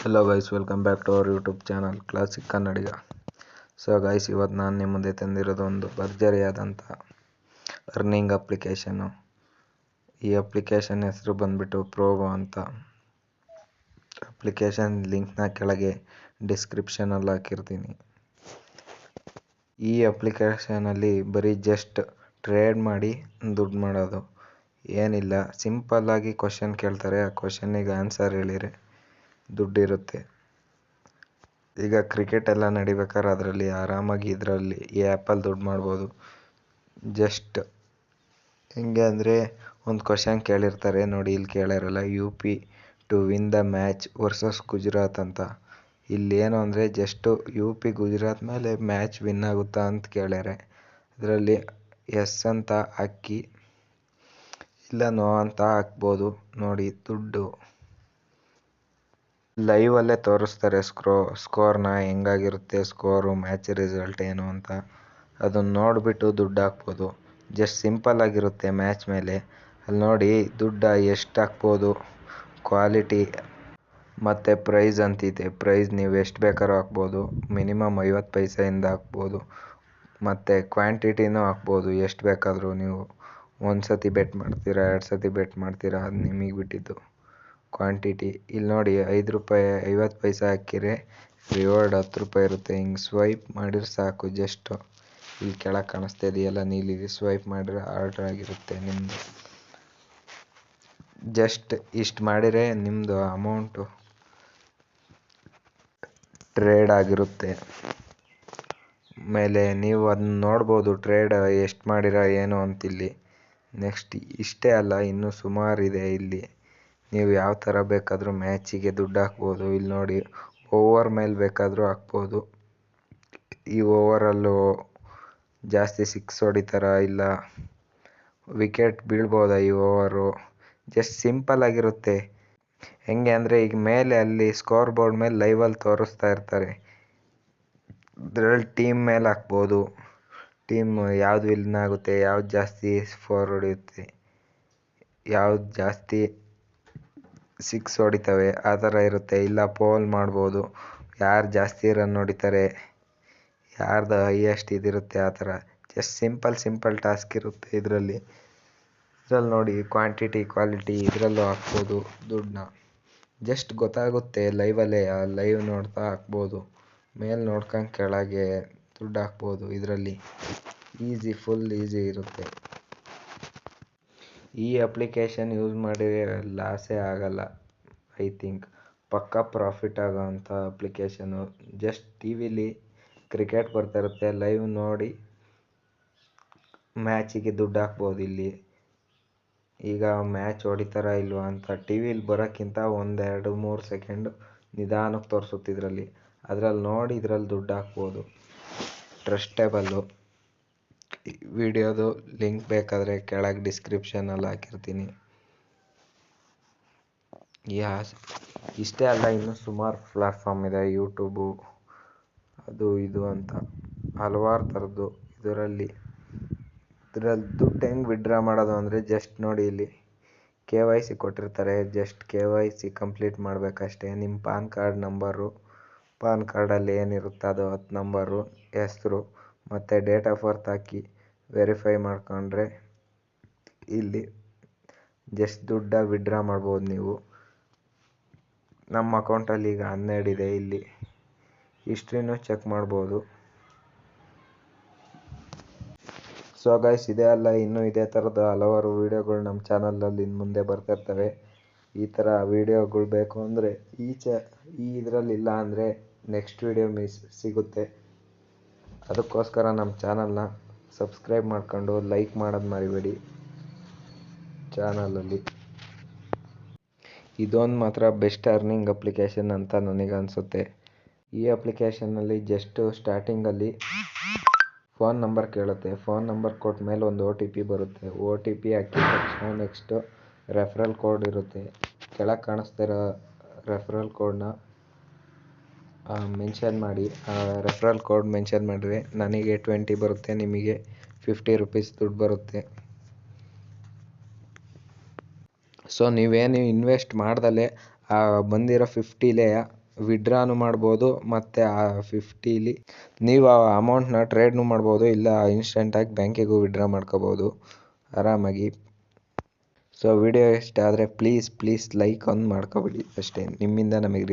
Hello guys, welcome back to our YouTube channel classic Kannadiga. So guys, ಇವತ್ತು ನಾನು ನಿಮ್ಮ ಮುಂದೆ ತಂದಿರೋದು ಒಂದು ಭರ್ಜರಿಯಾದಂಥ ಅರ್ನಿಂಗ್ ಅಪ್ಲಿಕೇಶನ್ನು. ಈ ಅಪ್ಲಿಕೇಶನ್ ಹೆಸರು ಬಂದುಬಿಟ್ಟು ಪ್ರೋವೋ ಅಂತ. ಅಪ್ಲಿಕೇಶನ್ ಲಿಂಕ್ನ ಕೆಳಗೆ ಡಿಸ್ಕ್ರಿಪ್ಷನಲ್ಲಿ ಹಾಕಿರ್ತೀನಿ. ಈ ಅಪ್ಲಿಕೇಶನಲ್ಲಿ ಬರೀ ಜಸ್ಟ್ ಟ್ರೇಡ್ ಮಾಡಿ ದುಡ್ಡು ಮಾಡೋದು ಏನಿಲ್ಲ. ಸಿಂಪಲ್ಲಾಗಿ ಕ್ವಶನ್ ಕೇಳ್ತಾರೆ, ಆ ಕ್ವಶನ್ನಿಗೆ ಆನ್ಸರ್ ಹೇಳಿದರೆ ದುಡ್ಡಿರುತ್ತೆ. ಈಗ ಕ್ರಿಕೆಟ್ ಎಲ್ಲ ನಡಿಬೇಕಾದ್ರೆ ಅದರಲ್ಲಿ ಆರಾಮಾಗಿ ಈ ಆ್ಯಪಲ್ಲಿ ದುಡ್ಡು ಮಾಡ್ಬೋದು. ಜಸ್ಟ್ ಹೆಂಗೆ ಅಂದರೆ, ಒಂದು ಕ್ವಶನ್ ಕೇಳಿರ್ತಾರೆ ನೋಡಿ, ಇಲ್ಲಿ ಕೇಳಿರಲ್ಲ, UP to win the match versus Gujarat ಅಂತ. ಇಲ್ಲೇನು ಅಂದರೆ ಜಸ್ಟು UP ಗುಜರಾತ್ ಮೇಲೆ ಮ್ಯಾಚ್ ವಿನ್ ಆಗುತ್ತಾ ಅಂತ ಕೇಳ್ಯಾರೆ. ಅದರಲ್ಲಿ ಎಸ್ ಅಂತ ಹಾಕಿ, ಇಲ್ಲ ನೋ ಅಂತ ಹಾಕ್ಬೋದು. ನೋಡಿ, ದುಡ್ಡು ಲೈವಲ್ಲೇ ತೋರಿಸ್ತಾರೆ. ಸ್ಕೋರ್ನ ಹೆಂಗಾಗಿರುತ್ತೆ, ಸ್ಕೋರು, ಮ್ಯಾಚ್ ರಿಸಲ್ಟ್ ಏನು ಅಂತ. ಅದನ್ನು ನೋಡಿಬಿಟ್ಟು ದುಡ್ಡು ಹಾಕ್ಬೋದು. ಜಸ್ಟ್ ಸಿಂಪಲ್ ಆಗಿರುತ್ತೆ ಮ್ಯಾಚ್ ಮೇಲೆ. ಅಲ್ಲಿ ನೋಡಿ ದುಡ್ಡು ಎಷ್ಟು ಹಾಕ್ಬೋದು, ಕ್ವಾಲಿಟಿ ಮತ್ತು ಪ್ರೈಸ್ ಅಂತಿದೆ. ಪ್ರೈಸ್ ನೀವು ಎಷ್ಟು ಬೇಕಾದ್ರೂ ಹಾಕ್ಬೋದು. ಮಿನಿಮಮ್ 50 ಪೈಸೆಯಿಂದ ಹಾಕ್ಬೋದು. ಮತ್ತು ಕ್ವಾಂಟಿಟಿನೂ ಹಾಕ್ಬೋದು ಎಷ್ಟು ಬೇಕಾದರೂ. ನೀವು ಒಂದು ಸತಿ ಬೆಟ್ ಮಾಡ್ತೀರಾ, 2 ಸತಿ ಬೆಟ್ ಮಾಡ್ತೀರಾ, ಅದು ನಿಮಗೆ ಬಿಟ್ಟಿದ್ದು. ಕ್ವಾಂಟಿಟಿ ಇಲ್ಲಿ ನೋಡಿ, 5 ರೂಪಾಯಿ 50 ಪೈಸೆ ಹಾಕಿದರೆ ರಿವಾರ್ಡ್ 10 ರೂಪಾಯಿ ಇರುತ್ತೆ. ಹಿಂಗೆ ಸ್ವೈಪ್ ಮಾಡಿದ್ರೆ ಸಾಕು. ಜಸ್ಟು ಇಲ್ಲಿ ಕೆಳಗೆ ಕಾಣಿಸ್ತಾ ಇದೆಯಲ್ಲ ನೀಲಿ, ಸ್ವೈಪ್ ಮಾಡಿದ್ರೆ ಆರ್ಡ್ರ್ ಆಗಿರುತ್ತೆ ನಿಮ್ಮದು. ಜಸ್ಟ್ ಇಷ್ಟು ಮಾಡಿದರೆ ನಿಮ್ಮದು ಅಮೌಂಟು ಟ್ರೇಡ್ ಆಗಿರುತ್ತೆ. ಮೇಲೆ ನೀವು ಅದನ್ನ ನೋಡ್ಬೋದು, ಟ್ರೇಡ್ ಎಷ್ಟು ಮಾಡಿರ ಏನು ಅಂತಿಲ್ಲಿ. ನೆಕ್ಸ್ಟ್ ಇಷ್ಟೇ ಅಲ್ಲ, ಇನ್ನೂ ಸುಮಾರಿದೆ ಇಲ್ಲಿ. ನೀವು ಯಾವ ಥರ ಬೇಕಾದರೂ ಮ್ಯಾಚಿಗೆ ದುಡ್ಡು ಹಾಕ್ಬೋದು. ಇಲ್ಲಿ ನೋಡಿ, ಓವರ್ ಮೇಲೆ ಬೇಕಾದರೂ ಹಾಕ್ಬೋದು. ಈ ಓವರಲ್ಲೂ ಜಾಸ್ತಿ 6 ಹೊಡಿತಾರ, ಇಲ್ಲ ವಿಕೆಟ್ ಬೀಳ್ಬೋದಾ ಈ ಓವರು. ಜಸ್ಟ್ ಸಿಂಪಲ್ ಆಗಿರುತ್ತೆ. ಹೆಂಗೆ ಅಂದರೆ, ಈಗ ಮೇಲೆ ಅಲ್ಲಿ ಸ್ಕೋರ್ ಬೋರ್ಡ್ ಮೇಲೆ ಲೈವಲ್ಲಿ ತೋರಿಸ್ತಾ ಇರ್ತಾರೆ. ಇದರಲ್ಲಿ ಟೀಮ್ ಮೇಲೆ ಹಾಕ್ಬೋದು. ಟೀಮ್ ಯಾವುದು ವಿನ್ ಆಗುತ್ತೆ, ಯಾವ್ದು ಜಾಸ್ತಿ 4 ಹೊಡೆಯುತ್ತೆ, ಯಾವ್ದು ಜಾಸ್ತಿ 6 ಹೊಡಿತವೆ, ಆ ಥರ ಇರುತ್ತೆ. ಇಲ್ಲ ಪೋಲ್ ಮಾಡ್ಬೋದು, ಯಾರು ಜಾಸ್ತಿ ರನ್ ಹೊಡಿತಾರೆ, ಯಾರ್ದು ಹೈಯೆಸ್ಟ್ ಇದಿರುತ್ತೆ, ಆ ಥರ. ಜಸ್ಟ್ ಸಿಂಪಲ್ ಟಾಸ್ಕ್ ಇರುತ್ತೆ ಇದರಲ್ಲಿ ನೋಡಿ, ಕ್ವಾಂಟಿಟಿ ಕ್ವಾಲಿಟಿ ಇದರಲ್ಲೂ ಹಾಕ್ಬೋದು ದುಡ್ಡನ್ನ. ಜಸ್ಟ್ ಗೊತ್ತಾಗುತ್ತೆ ಲೈವಲ್ಲೇ, ಲೈವ್ ನೋಡ್ತಾ ಹಾಕ್ಬೋದು. ಮೇಲೆ ನೋಡ್ಕೊಂಡು ಕೆಳಗೆ ದುಡ್ಡು ಹಾಕ್ಬೋದು ಇದರಲ್ಲಿ. ಈಸಿ, ಫುಲ್ ಈಸಿ ಇರುತ್ತೆ. ಈ ಅಪ್ಲಿಕೇಶನ್ ಯೂಸ್ ಮಾಡಿದರೆ ಲಾಸೇ ಆಗಲ್ಲ. ಐ ಥಿಂಕ್ ಪಕ್ಕಾ ಪ್ರಾಫಿಟ್ ಆಗೋವಂಥ ಅಪ್ಲಿಕೇಶನು. ಜಸ್ಟ್ TVಲಿ ಕ್ರಿಕೆಟ್ ಬರ್ತಾ ಇರುತ್ತೆ, ಲೈವ್ ನೋಡಿ ಮ್ಯಾಚಿಗೆ ದುಡ್ಡು ಹಾಕ್ಬೋದು. ಇಲ್ಲಿ ಈಗ ಮ್ಯಾಚ್ ಹೊಡಿತಾರಾ ಇಲ್ವಾ ಅಂತ TVಲಿ ಬರೋಕ್ಕಿಂತ 1, 2, 3 ಸೆಕೆಂಡು ನಿಧಾನಕ್ಕೆ ತೋರಿಸುತ್ತೆ ಇದರಲ್ಲಿ. ಅದರಲ್ಲಿ ನೋಡಿ ಇದರಲ್ಲಿ ದುಡ್ಡು ಹಾಕ್ಬೋದು. ಟ್ರಸ್ಟೇಬಲ್ಲು. ವಿಡಿಯೋದು ಲಿಂಕ್ ಬೇಕಾದರೆ ಕೆಳಗೆ ಡಿಸ್ಕ್ರಿಪ್ಷನಲ್ಲಿ ಹಾಕಿರ್ತೀನಿ. ಇಷ್ಟೇ ಅಲ್ಲ, ಇನ್ನೂ ಸುಮಾರು ಪ್ಲ್ಯಾಟ್ಫಾರ್ಮ್ ಇದೆ. ಯೂಟ್ಯೂಬು, ಅದು ಇದು ಅಂತ ಹಲವಾರು ಥರದ್ದು. ಇದರಲ್ಲಿ ದುಡ್ಡು ಹೆಂಗೆ ವಿಡ್ರಾ ಮಾಡೋದು ಅಂದರೆ, ಜಸ್ಟ್ ನೋಡಿ ಇಲ್ಲಿ KYC ಕೊಟ್ಟಿರ್ತಾರೆ. ಜಸ್ಟ್ KYC ಕಂಪ್ಲೀಟ್ ಮಾಡಬೇಕಷ್ಟೇ. ನಿಮ್ಮ ಪಾನ್ ಕಾರ್ಡ್ ನಂಬರು, ಪಾನ್ ಕಾರ್ಡಲ್ಲಿ ಏನಿರುತ್ತೆ ಅದು 10 ನಂಬರು, ಹೆಸರು ಮತ್ತು date of birth hockey verify ಮಾಡ್ಕೊಂಡ್ರೆ ಇಲ್ಲಿ ಜಸ್ಟ್ ದುಡ್ಡ ವಿಡ್ರಾ ಮಾಡ್ಬೋದು ನೀವು. ನಮ್ಮ ಅಕೌಂಟಲ್ಲಿ ಈಗ 12 ಇದೆ. ಇಲ್ಲಿ ಹಿಸ್ಟ್ರಿನೂ ಚೆಕ್ ಮಾಡ್ಬೋದು. ಸೊ ಗೈಸ್, ಇದೇ ಅಲ್ಲ, ಇನ್ನೂ ಇದೇ ಥರದ ಹಲವಾರು ವೀಡಿಯೋಗಳು ನಮ್ಮ ಚಾನಲಲ್ಲಿ ಇನ್ನು ಮುಂದೆ ಬರ್ತಾ ಇರ್ತವೆ. ಈ ಥರ ವೀಡಿಯೋಗಳು ಬೇಕು ಅಂದರೆ ಈ ಇದರಲ್ಲಿಲ್ಲ ಅಂದರೆ ನೆಕ್ಸ್ಟ್ ವೀಡಿಯೋ ಸಿಗುತ್ತೆ. ಅದಕ್ಕೋಸ್ಕರ ನಮ್ಮ ಚಾನಲ್ನ ಸಬ್ಸ್ಕ್ರೈಬ್ ಮಾಡ್ಕೊಂಡು ಲೈಕ್ ಮಾಡೋದು ಮರಿಬೇಡಿ. ಚಾನಲಲ್ಲಿ ಇದೊಂದು ಮಾತ್ರ ಬೆಸ್ಟ್ ಅರ್ನಿಂಗ್ ಅಪ್ಲಿಕೇಶನ್ ಅಂತ ನನಗನ್ಸುತ್ತೆ. ಈ ಅಪ್ಲಿಕೇಶನ್ನಲ್ಲಿ ಜಸ್ಟು ಸ್ಟಾರ್ಟಿಂಗಲ್ಲಿ ಫೋನ್ ನಂಬರ್ ಕೇಳುತ್ತೆ. ಫೋನ್ ನಂಬರ್ ಕೊಟ್ಟ ಮೇಲೆ ಒಂದು OTP ಬರುತ್ತೆ. OTP ಹಾಕಿದ ತಕ್ಷಣ ನೆಕ್ಸ್ಟು ರೆಫರಲ್ ಕೋಡ್ ಇರುತ್ತೆ. ಕೆಳಗೆ ಕಾಣಿಸ್ತಿರೋ ರೆಫರಲ್ ಕೋಡ್ನ ಮೆನ್ಷನ್ ಮಾಡಿ. ರೆಫರಲ್ ಕೋಡ್ ಮೆನ್ಷನ್ ಮಾಡಿದ್ರೆ ನನಗೆ 20 ಬರುತ್ತೆ, ನಿಮಗೆ 50 ರೂಪೀಸ್ ದುಡ್ಡು ಬರುತ್ತೆ. ಸೊ ನೀವೇನು ಇನ್ವೆಸ್ಟ್ ಮಾಡ್ದಲೇ ಬಂದಿರೋ 50ಲೇ ವಿಡ್ರಾನು ಮಾಡ್ಬೋದು ಮತ್ತು ಆ 50ಲಿ ನೀವು ಆ ಅಮೌಂಟ್ನ ಟ್ರೇಡ್ನು ಮಾಡ್ಬೋದು, ಇಲ್ಲ ಇನ್ಸ್ಟೆಂಟಾಗಿ ಬ್ಯಾಂಕಿಗೂ ವಿಡ್ರಾ ಮಾಡ್ಕೋಬೋದು ಆರಾಮಾಗಿ. ಸೊ ವಿಡಿಯೋ ಇಷ್ಟ ಆದರೆ ಪ್ಲೀಸ್ ಲೈಕ್ ಒಂದು ಮಾಡ್ಕೊಬಿಡಿ ಅಷ್ಟೇ, ನಿಮ್ಮಿಂದ ನಮಗೆ